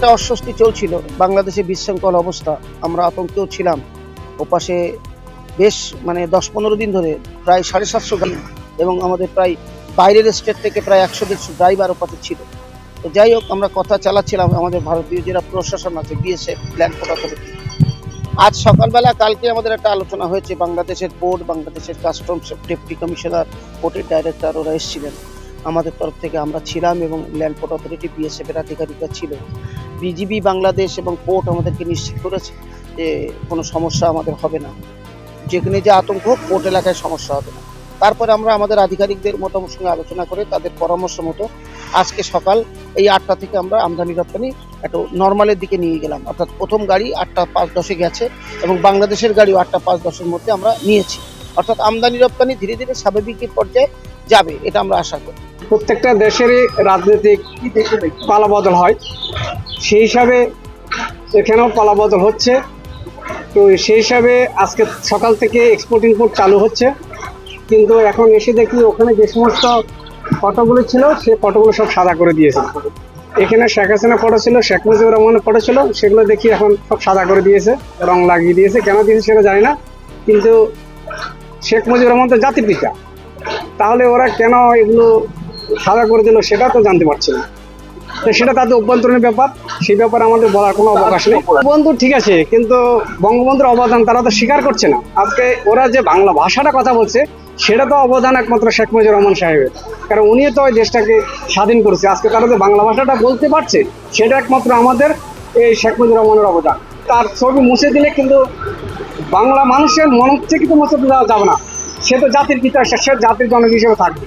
একটা অস্বস্তি চলছিল, বাংলাদেশে বিশৃঙ্খল অবস্থা, আমরা আতঙ্কেও ছিলাম। ওপাশে বেশ 10-15 দিন ধরে প্রায় 750 গাড়ি এবং আমাদের প্রায় বাইরের স্টেট থেকে প্রায় 100-150 ড্রাইভার ওপাশে ছিল। তো যাই হোক, আমরা কথা চালাচ্ছিলাম আমাদের ভারতীয় যারা প্রশাসন আছে, বিএসএফ, ল্যান্ড পোর্ট অথরিটি। আজ সকালবেলা কালকে আমাদের একটা আলোচনা হয়েছে, বাংলাদেশের পোর্ট, বাংলাদেশের কাস্টমস ডেপুটি কমিশনার, পোর্টের ডাইরেক্টর, ওরা এসেছিলেন আমাদের তরফ থেকে, আমরা ছিলাম এবং ল্যান্ড পোর্ট অথরিটি, বিএসএফ এর আধিকারিকরা ছিল। বিজিবি বাংলাদেশ এবং পোর্ট আমাদেরকে নিশ্চিত করেছে যে কোনো সমস্যা আমাদের হবে না, যেখানে যে আতঙ্ক হোক পোর্ট এলাকায় সমস্যা হবে না। তারপরে আমরা আমাদের আধিকারিকদের মতামত সঙ্গে আলোচনা করে তাদের পরামর্শ মতো আজকে সকাল এই 8টা থেকে আমরা আমদানি রপ্তানি একটু নর্মালের দিকে নিয়ে গেলাম। অর্থাৎ প্রথম গাড়ি 8টা 5-10-এ গেছে এবং বাংলাদেশের গাড়িও 8টা 5-10-এর মধ্যে আমরা নিয়েছি। অর্থাৎ আমদানি রপ্তানি ধীরে ধীরে স্বাভাবিক পর্যায়ে যাবে, এটা আমরা আশা করি। প্রত্যেকটা দেশেরই রাজনৈতিক পালাবদল হয়, সেই হিসাবে এখানেও পালাবদল হচ্ছে। তো সেই হিসাবে আজকে সকাল থেকে এক্সপোর্ট ইম্পোর্ট চালু হচ্ছে, কিন্তু এখন এসে দেখি ওখানে যে সমস্ত ফটোগুলো ছিল সে ফটোগুলো সব সাদা করে দিয়েছে। এখানে শেখ হাসিনা ফটো ছিল, শেখ মুজিবুর রহমানের ফটো ছিল, সেগুলো দেখি এখন সব সাদা করে দিয়েছে, রং লাগিয়ে দিয়েছে। কেন দিয়েছে সেটা জানি না, কিন্তু শেখ মুজিবুর রহমান তো জাতির পিতা, তাহলে ওরা কেন এগুলো সাদা করে দিল সেটা তো জানতে পারছি না। তো সেটা তাদের অভ্যন্তরীণ ব্যাপার, সেই ব্যাপারে আমাদের বলার কোনো অবকাশ নেই। বন্ধু ঠিক আছে, কিন্তু বঙ্গবন্ধুর অবদান তারা তো স্বীকার করছে না। আজকে ওরা যে বাংলা ভাষাটা কথা বলছে সেটা তো অবদান একমাত্র শেখ মুজিবুর রহমান সাহেবের, কারণ উনি তো ওই দেশটাকে স্বাধীন করেছে। আজকে তারা যে বাংলা ভাষাটা বলতে পারছে সেটা একমাত্র আমাদের এই শেখ মুজিবুর রহমানের অবদান। তার ছবি মুছে দিলে কিন্তু বাংলা মানুষের মন থেকে কিন্তু মুছে দেওয়া যাবে না। সে তো জাতির পিতা, সে জাতির জনক হিসেবে থাকবে।